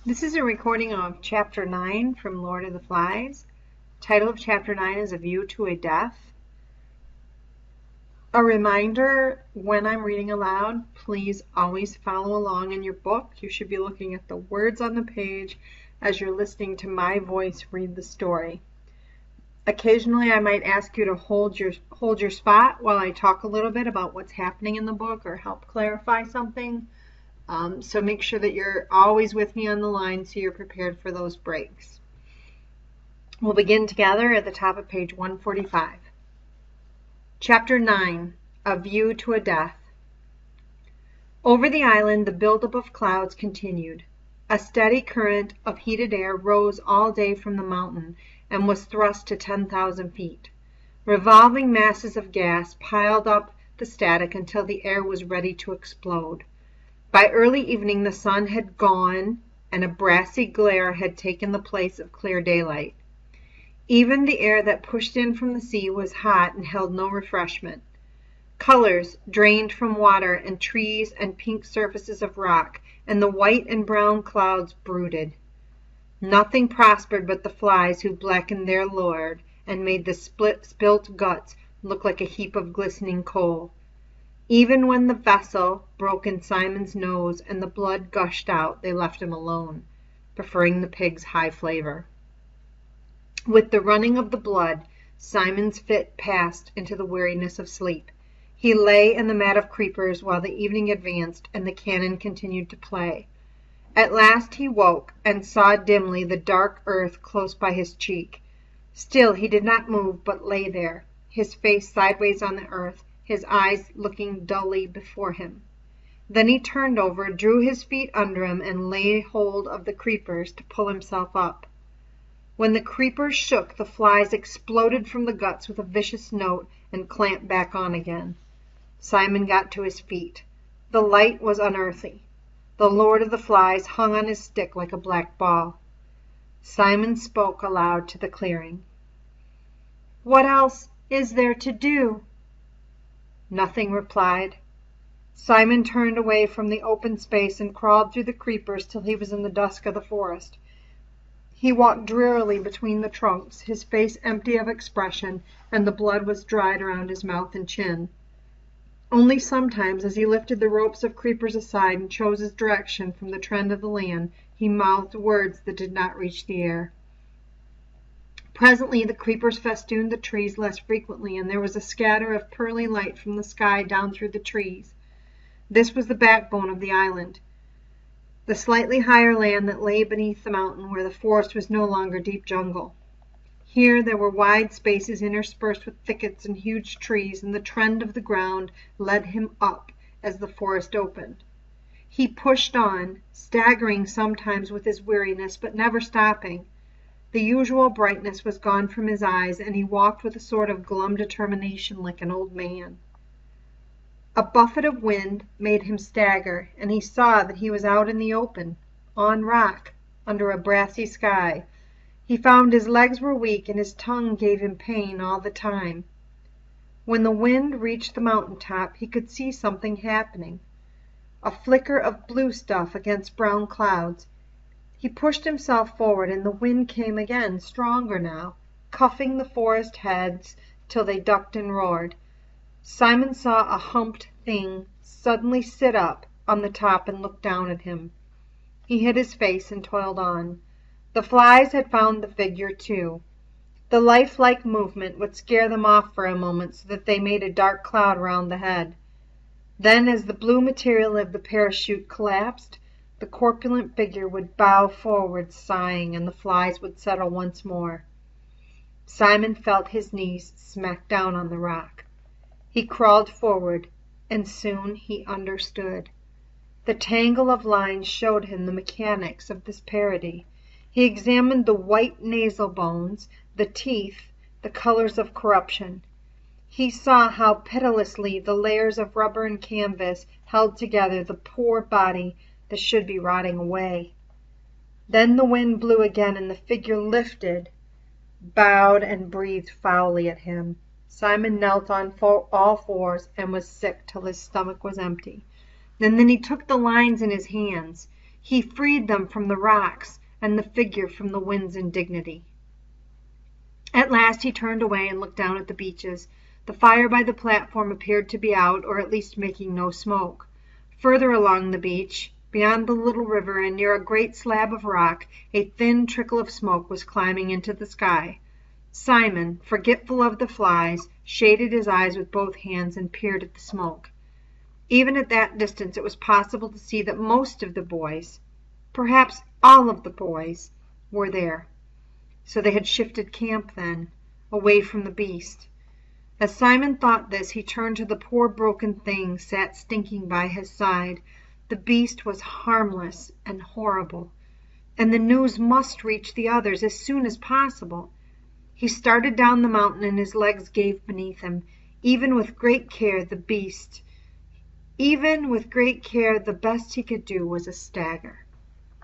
This is a recording of Chapter 9 from Lord of the Flies. Title of Chapter 9 is A View to a Death. A reminder, when I'm reading aloud, please always follow along in your book. You should be looking at the words on the page as you're listening to my voice read the story. Occasionally I might ask you to hold your spot while I talk a little bit about what's happening in the book or help clarify something. So make sure that you're always with me on the line so you're prepared for those breaks. We'll begin together at the top of page 145. Chapter 9, A View to a Death. Over the island, the buildup of clouds continued. A steady current of heated air rose all day from the mountain and was thrust to 10,000 feet. Revolving masses of gas piled up the static until the air was ready to explode. By early evening the sun had gone and a brassy glare had taken the place of clear daylight. Even the air that pushed in from the sea was hot and held no refreshment. Colors drained from water and trees and pink surfaces of rock, and the white and brown clouds brooded. Nothing prospered but the flies who blackened their lord and made the spilt guts look like a heap of glistening coal. Even when the vessel broke in Simon's nose and the blood gushed out, they left him alone, preferring the pig's high flavor. With the running of the blood, Simon's fit passed into the weariness of sleep. He lay in the mat of creepers while the evening advanced and the cannon continued to play. At last he woke and saw dimly the dark earth close by his cheek. Still he did not move, but lay there, his face sideways on the earth, his eyes looking dully before him. Then he turned over, drew his feet under him, and laid hold of the creepers to pull himself up. When the creepers shook, the flies exploded from the guts with a vicious note and clamped back on again. Simon got to his feet. The light was unearthly. The Lord of the Flies hung on his stick like a black ball. Simon spoke aloud to the clearing. "What else is there to do?" Nothing replied. Simon turned away from the open space and crawled through the creepers till he was in the dusk of the forest. He walked drearily between the trunks, his face empty of expression, and the blood was dried around his mouth and chin. Only sometimes, as he lifted the ropes of creepers aside and chose his direction from the trend of the land, he mouthed words that did not reach the air. Presently the creepers festooned the trees less frequently, and there was a scatter of pearly light from the sky down through the trees. This was the backbone of the island, the slightly higher land that lay beneath the mountain where the forest was no longer deep jungle. Here there were wide spaces interspersed with thickets and huge trees, and the trend of the ground led him up as the forest opened. He pushed on, staggering sometimes with his weariness, but never stopping. The usual brightness was gone from his eyes, and he walked with a sort of glum determination like an old man. A buffet of wind made him stagger, and he saw that he was out in the open, on rock, under a brassy sky. He found his legs were weak, and his tongue gave him pain all the time. When the wind reached the mountain top, he could see something happening, a flicker of blue stuff against brown clouds. He pushed himself forward, and the wind came again, stronger now, cuffing the forest heads till they ducked and roared. Simon saw a humped thing suddenly sit up on the top and look down at him. He hid his face and toiled on. The flies had found the figure too. The lifelike movement would scare them off for a moment so that they made a dark cloud round the head. Then, as the blue material of the parachute collapsed, the corpulent figure would bow forward sighing, and the flies would settle once more. Simon felt his knees smack down on the rock. He crawled forward, and soon he understood. The tangle of lines showed him the mechanics of this parody. He examined the white nasal bones, the teeth, the colors of corruption. He saw how pitilessly the layers of rubber and canvas held together the poor body that should be rotting away. Then the wind blew again, and the figure lifted, bowed, and breathed foully at him. Simon knelt on all fours and was sick till his stomach was empty. And then he took the lines in his hands. He freed them from the rocks and the figure from the wind's indignity. At last he turned away and looked down at the beaches. The fire by the platform appeared to be out, or at least making no smoke. Further along the beach, beyond the little river and near a great slab of rock, a thin trickle of smoke was climbing into the sky. Simon, forgetful of the flies, shaded his eyes with both hands and peered at the smoke. Even at that distance it was possible to see that most of the boys, perhaps all of the boys, were there. So they had shifted camp then, away from the beast. As Simon thought this, he turned to the poor broken thing sat stinking by his side. The beast was harmless and horrible, and the news must reach the others as soon as possible. He started down the mountain and his legs gave beneath him. Even with great care, the best he could do was a stagger.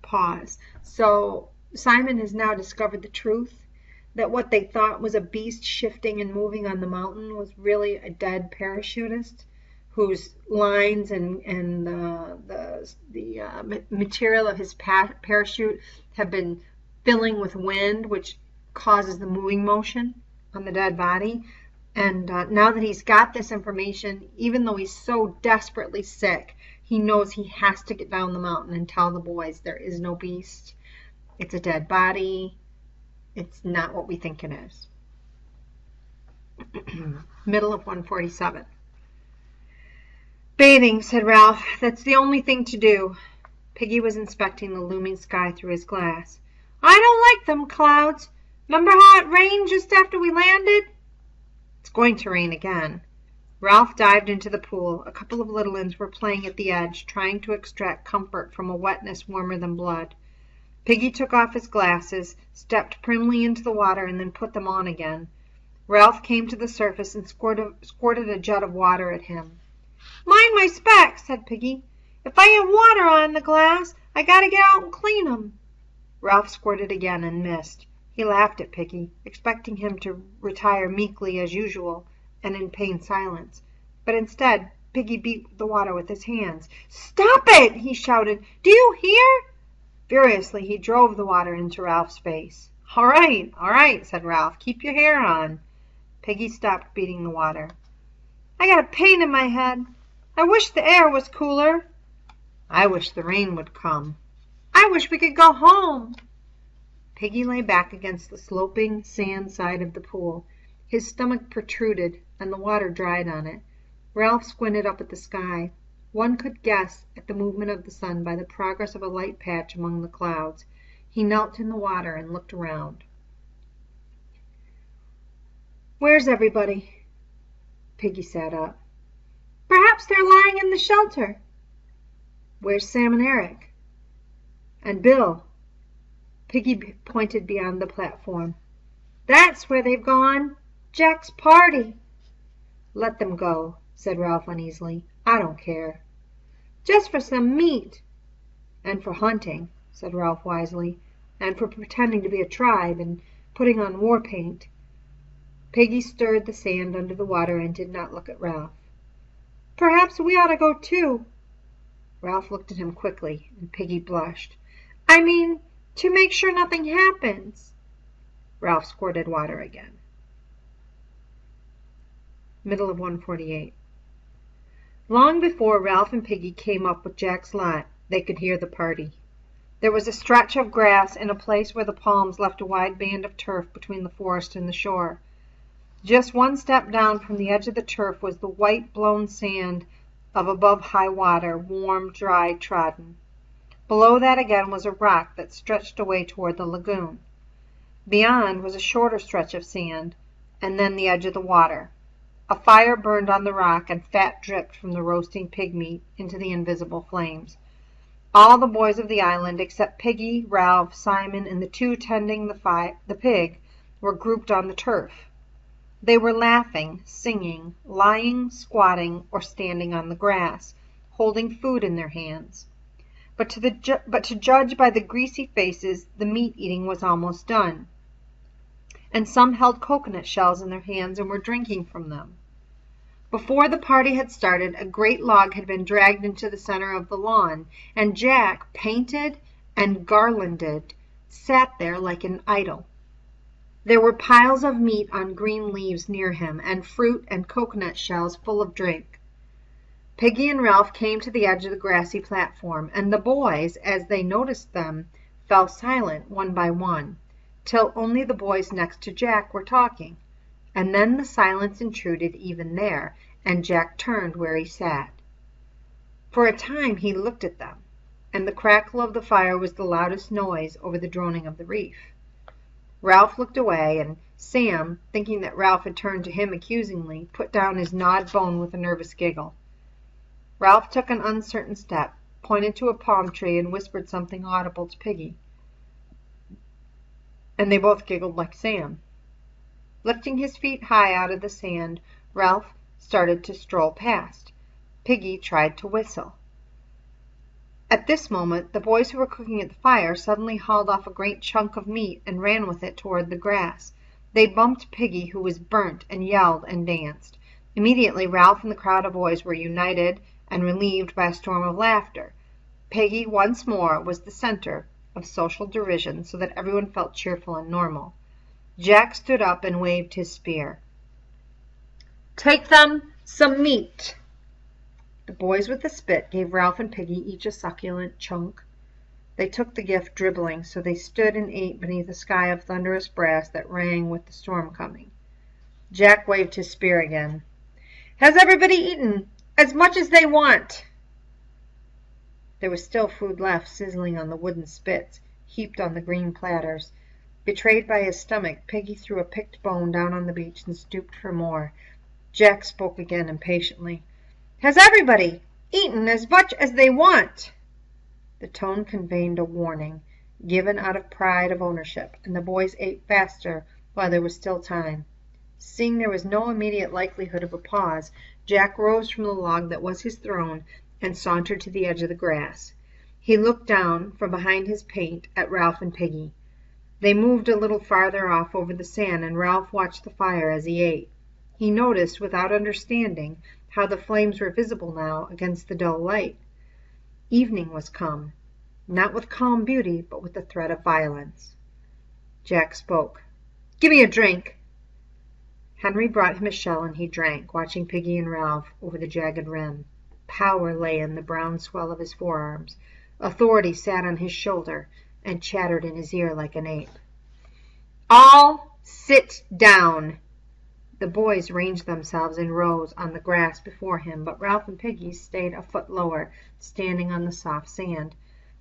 Pause. So Simon has now discovered the truth, that what they thought was a beast shifting and moving on the mountain was really a dead parachutist whose lines and the material of his parachute have been filling with wind, which causes the moving motion on the dead body. And now that he's got this information, even though he's so desperately sick, he knows he has to get down the mountain and tell the boys there is no beast. It's a dead body. It's not what we think it is. Middle of 147. Bathing, said Ralph. That's the only thing to do. Piggy was inspecting the looming sky through his glass. I don't like them clouds. Remember how it rained just after we landed? It's going to rain again. Ralph dived into the pool. A couple of little ones were playing at the edge, trying to extract comfort from a wetness warmer than blood. Piggy took off his glasses, stepped primly into the water, and then put them on again. Ralph came to the surface and squirted a jet of water at him. Mind my specs, said Piggy. If I have water on the glass, I gotta get out and clean 'em. Ralph squirted again and missed. He laughed at Piggy, expecting him to retire meekly as usual and in pained silence. But instead, Piggy beat the water with his hands. Stop it, he shouted. Do you hear? Furiously, he drove the water into Ralph's face. All right, said Ralph. Keep your hair on. Piggy stopped beating the water. I got a pain in my head. I wish the air was cooler. I wish the rain would come. I wish we could go home. Piggy lay back against the sloping sand side of the pool. His stomach protruded, and the water dried on it. Ralph squinted up at the sky. One could guess at the movement of the sun by the progress of a light patch among the clouds. He knelt in the water and looked around. Where's everybody? Piggy sat up. Perhaps they're lying in the shelter. Where's Sam and Eric? And Bill? Piggy pointed beyond the platform. That's where they've gone. Jack's party. Let them go, said Ralph uneasily. I don't care. Just for some meat. And for hunting, said Ralph wisely, and for pretending to be a tribe and putting on war paint. Piggy stirred the sand under the water and did not look at Ralph. Perhaps we ought to go too. Ralph looked at him quickly, and Piggy blushed. I mean, to make sure nothing happens. Ralph squirted water again. Middle of 148. Long before Ralph and Piggy came up with Jack's lot, they could hear the party. There was a stretch of grass in a place where the palms left a wide band of turf between the forest and the shore. Just one step down from the edge of the turf was the white blown sand of above high water, warm, dry, trodden. Below that again was a rock that stretched away toward the lagoon. Beyond was a shorter stretch of sand, and then the edge of the water. A fire burned on the rock, and fat dripped from the roasting pig meat into the invisible flames. All the boys of the island, except Piggy, Ralph, Simon, and the two tending the pig, were grouped on the turf. They were laughing, singing, lying, squatting, or standing on the grass, holding food in their hands. But to judge by the greasy faces, the meat-eating was almost done, and some held coconut shells in their hands and were drinking from them. Before the party had started, a great log had been dragged into the center of the lawn, and Jack, painted and garlanded, sat there like an idol. There were piles of meat on green leaves near him, and fruit and coconut shells full of drink. Piggy and Ralph came to the edge of the grassy platform, and the boys, as they noticed them, fell silent one by one, till only the boys next to Jack were talking, and then the silence intruded even there, and Jack turned where he sat. For a time he looked at them, and the crackle of the fire was the loudest noise over the droning of the reef. Ralph looked away, and Sam, thinking that Ralph had turned to him accusingly, put down his gnawed bone with a nervous giggle. Ralph took an uncertain step, pointed to a palm tree, and whispered something audible to Piggy, and they both giggled like Sam. Lifting his feet high out of the sand, Ralph started to stroll past. Piggy tried to whistle. At this moment, the boys who were cooking at the fire suddenly hauled off a great chunk of meat and ran with it toward the grass. They bumped Piggy, who was burnt, and yelled and danced. Immediately, Ralph and the crowd of boys were united and relieved by a storm of laughter. Piggy once more was the center of social derision, so that everyone felt cheerful and normal. Jack stood up and waved his spear. "Take them some meat." The boys with the spit gave Ralph and Piggy each a succulent chunk. They took the gift dribbling, so they stood and ate beneath a sky of thunderous brass that rang with the storm coming. Jack waved his spear again. "Has everybody eaten as much as they want?" There was still food left, sizzling on the wooden spits, heaped on the green platters. Betrayed by his stomach, Piggy threw a picked bone down on the beach and stooped for more. Jack spoke again impatiently. "Has everybody eaten as much as they want?" The tone conveyed a warning, given out of pride of ownership, and the boys ate faster while there was still time. Seeing there was no immediate likelihood of a pause, Jack rose from the log that was his throne and sauntered to the edge of the grass. He looked down from behind his paint at Ralph and Piggy. They moved a little farther off over the sand, and Ralph watched the fire as he ate. He noticed, without understanding, how the flames were visible now against the dull light. Evening was come, not with calm beauty, but with the threat of violence. Jack spoke. "Give me a drink." Henry brought him a shell, and he drank, watching Piggy and Ralph over the jagged rim. Power lay in the brown swell of his forearms. Authority sat on his shoulder and chattered in his ear like an ape. "All sit down." The boys ranged themselves in rows on the grass before him, but Ralph and Piggy stayed a foot lower, standing on the soft sand.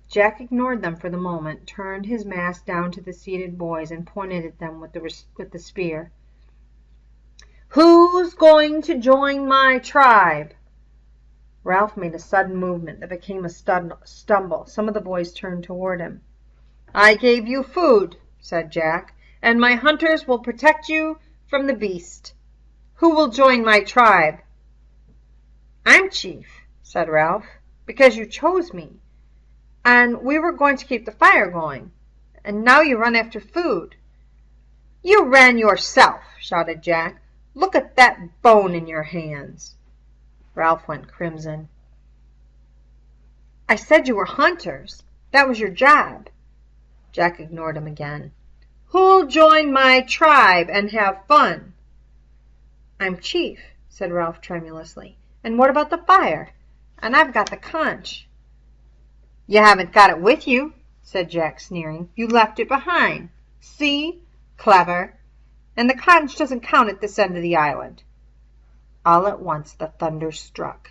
Jack ignored them for the moment, turned his mask down to the seated boys, and pointed at them with the spear. "Who's going to join my tribe?" Ralph made a sudden movement that became a stumble. Some of the boys turned toward him. "I gave you food," said Jack, "and my hunters will protect you from the beast. Who will join my tribe?" "I'm chief," said Ralph, "because you chose me. And we were going to keep the fire going. And now you run after food." "You ran yourself," shouted Jack. "Look at that bone in your hands." Ralph went crimson. "I said you were hunters. That was your job." Jack ignored him again. "Who'll join my tribe and have fun?" "I'm chief," said Ralph tremulously. "And what about the fire? And I've got the conch." "You haven't got it with you," said Jack, sneering. "You left it behind. See? Clever. And the conch doesn't count at this end of the island." All at once the thunder struck.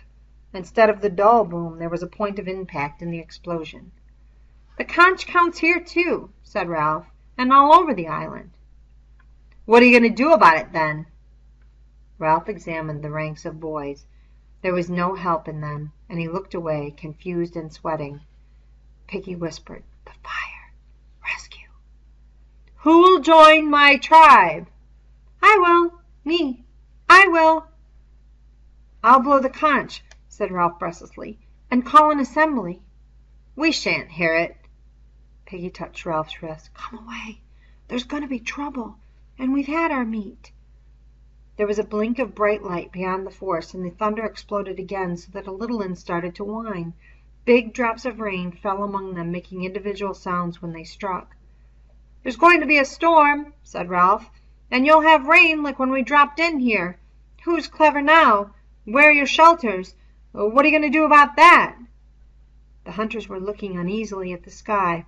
Instead of the dull boom, there was a point of impact in the explosion. "The conch counts here, too," said Ralph, "and all over the island." "What are you going to do about it, then?" Ralph examined the ranks of boys. There was no help in them, and he looked away, confused and sweating. Piggy whispered, "The fire. Rescue." "Who'll join my tribe?" "I will. Me. I will." "I'll blow the conch," said Ralph breathlessly, "and call an assembly." "We shan't hear it." Piggy touched Ralph's wrist. "Come away. There's going to be trouble, and we've had our meat." There was a blink of bright light beyond the forest, and the thunder exploded again so that a little one started to whine. Big drops of rain fell among them, making individual sounds when they struck. "There's going to be a storm," said Ralph, "and you'll have rain like when we dropped in here. Who's clever now? Where are your shelters? What are you going to do about that?" The hunters were looking uneasily at the sky,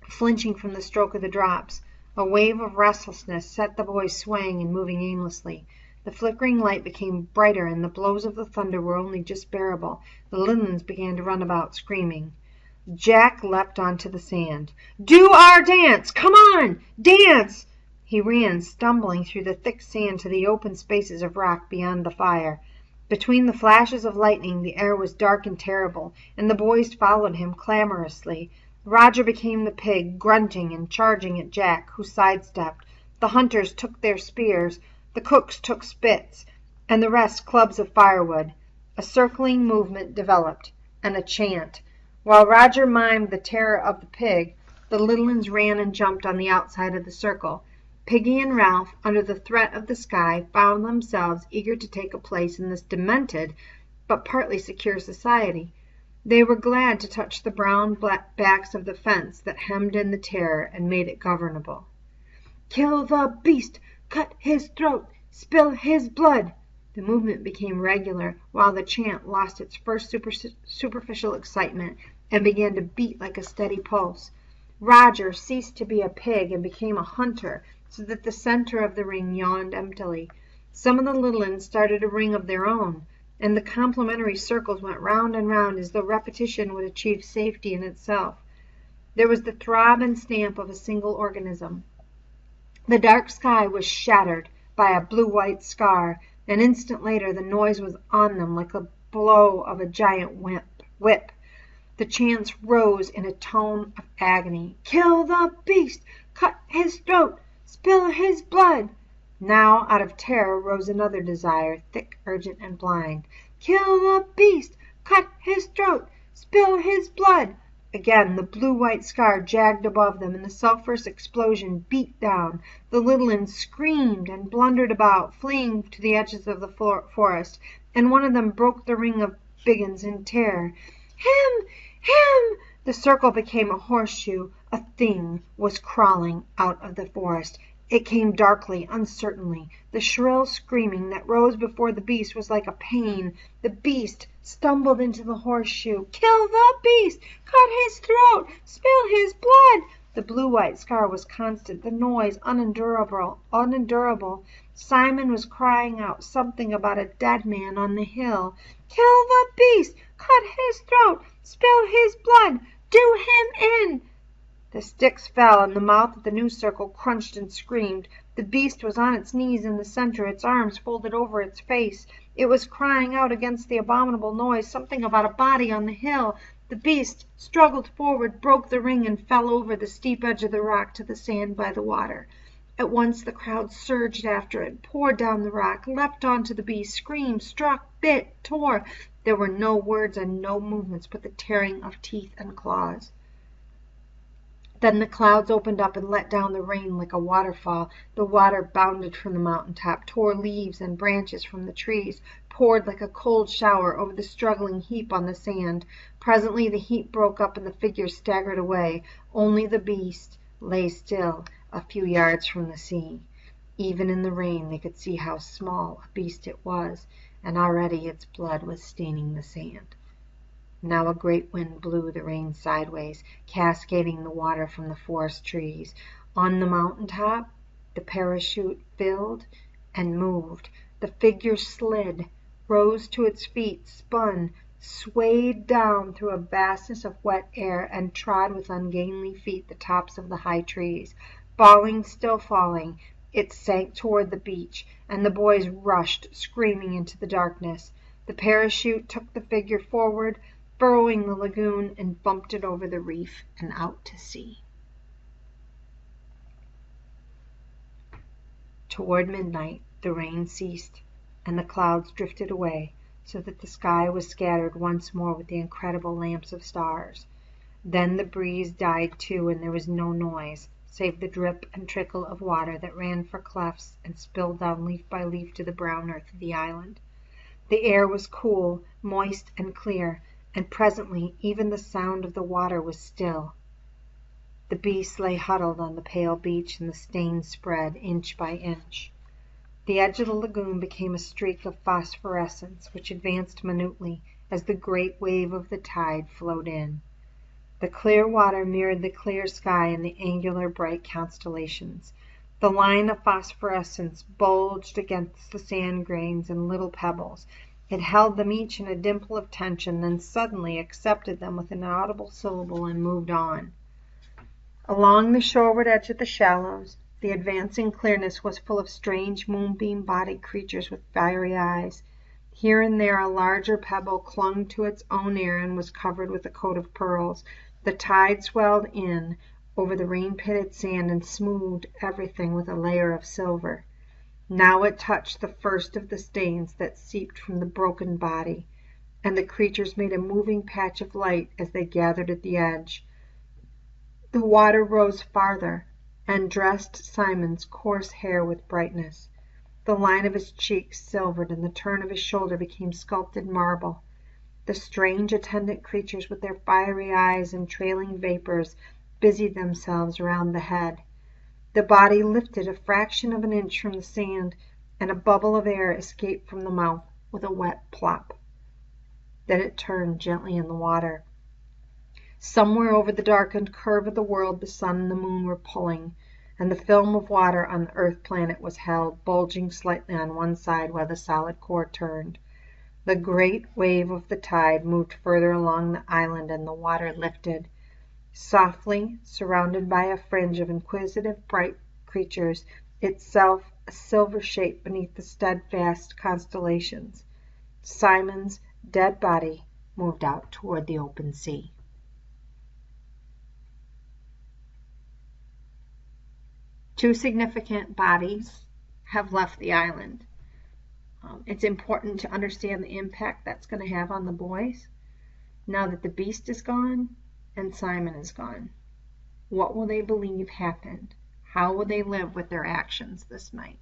flinching from the stroke of the drops. A wave of restlessness set the boys swaying and moving aimlessly. The flickering light became brighter, and the blows of the thunder were only just bearable. The little ones began to run about, screaming. Jack leapt onto the sand. "Do our dance! Come on! Dance!" He ran, stumbling through the thick sand to the open spaces of rock beyond the fire. Between the flashes of lightning the air was dark and terrible, and the boys followed him clamorously. Roger became the pig, grunting and charging at Jack, who sidestepped. The hunters took their spears, the cooks took spits, and the rest clubs of firewood. A circling movement developed, and a chant. While Roger mimed the terror of the pig, the little ones ran and jumped on the outside of the circle. Piggy and Ralph, under the threat of the sky, found themselves eager to take a place in this demented but partly secure society. They were glad to touch the brown backs of the fence that hemmed in the terror and made it governable. "Kill the beast! Cut his throat! Spill his blood!" The movement became regular, while the chant lost its first superficial excitement and began to beat like a steady pulse. Roger ceased to be a pig and became a hunter, so that the center of the ring yawned emptily. Some of the little ones started a ring of their own, and the complementary circles went round and round as though repetition would achieve safety in itself. There was the throb and stamp of a single organism. The dark sky was shattered by a blue-white scar. An instant later the noise was on them like the blow of a giant whip. The chants rose in a tone of agony. "Kill the beast! Cut his throat! Spill his blood!" Now, out of terror, rose another desire, thick, urgent, and blind. "Kill the beast! Cut his throat! Spill his blood!" Again the blue-white scar jagged above them, and the sulphurous explosion beat down. The little ones screamed and blundered about, fleeing to the edges of the forest, and one of them broke the ring of biggins in terror. "Him! Him!" The circle became a horseshoe. A thing was crawling out of the forest. It came darkly, uncertainly. The shrill screaming that rose before the beast was like a pain. The beast stumbled into the horseshoe. "Kill the beast! Cut his throat! Spill his blood!" The blue-white scar was constant, the noise unendurable. Simon was crying out something about a dead man on the hill. "Kill the beast! Cut his throat! Spill his blood! Do him in!" The sticks fell, and the mouth of the new circle crunched and screamed. The beast was on its knees in the center, its arms folded over its face. It was crying out against the abominable noise, something about a body on the hill. The beast struggled forward, broke the ring, and fell over the steep edge of the rock to the sand by the water. At once the crowd surged after it, poured down the rock, leapt onto the beast, screamed, struck, bit, tore. There were no words and no movements but the tearing of teeth and claws. Then the clouds opened up and let down the rain like a waterfall. The water bounded from the mountaintop, tore leaves and branches from the trees, poured like a cold shower over the struggling heap on the sand. Presently the heap broke up and the figures staggered away. Only the beast lay still a few yards from the sea. Even in the rain they could see how small a beast it was, and already its blood was staining the sand. Now a great wind blew the rain sideways, cascading the water from the forest trees. On the mountaintop, the parachute filled and moved. The figure slid, rose to its feet, spun, swayed down through a vastness of wet air, and trod with ungainly feet the tops of the high trees. Falling, still falling, it sank toward the beach, and the boys rushed, screaming, into the darkness. The parachute took the figure forward, furrowing the lagoon, and bumped it over the reef and out to sea. Toward midnight the rain ceased, and the clouds drifted away, so that the sky was scattered once more with the incredible lamps of stars. Then the breeze died too, and there was no noise. save the drip and trickle of water that ran for clefts and spilled down leaf by leaf to the brown earth of the island. The air was cool, moist, and clear, and presently even the sound of the water was still. The beasts lay huddled on the pale beach, and the stains spread inch by inch. The edge of the lagoon became a streak of phosphorescence, which advanced minutely as the great wave of the tide flowed in. The clear water mirrored the clear sky and the angular bright constellations. The line of phosphorescence bulged against the sand grains and little pebbles. It held them each in a dimple of tension, then suddenly accepted them with an audible syllable and moved on. Along the shoreward edge of the shallows, the advancing clearness was full of strange moonbeam-bodied creatures with fiery eyes. Here and there a larger pebble clung to its own air and was covered with a coat of pearls. The tide swelled in over the rain-pitted sand and smoothed everything with a layer of silver. Now it touched the first of the stains that seeped from the broken body, and the creatures made a moving patch of light as they gathered at the edge. The water rose farther, and dressed Simon's coarse hair with brightness. The line of his cheeks silvered, and the turn of his shoulder became sculpted marble. The strange attendant creatures with their fiery eyes and trailing vapors busied themselves around the head. The body lifted a fraction of an inch from the sand, and a bubble of air escaped from the mouth with a wet plop. Then it turned gently in the water. Somewhere over the darkened curve of the world the sun and the moon were pulling, and the film of water on the earth planet was held, bulging slightly on one side while the solid core turned. The great wave of the tide moved further along the island, and the water lifted. Softly, surrounded by a fringe of inquisitive bright creatures, itself a silver shape beneath the steadfast constellations, Simon's dead body moved out toward the open sea. Two significant bodies have left the island. It's important to understand the impact that's going to have on the boys. Now that the beast is gone and Simon is gone, what will they believe happened? How will they live with their actions this night?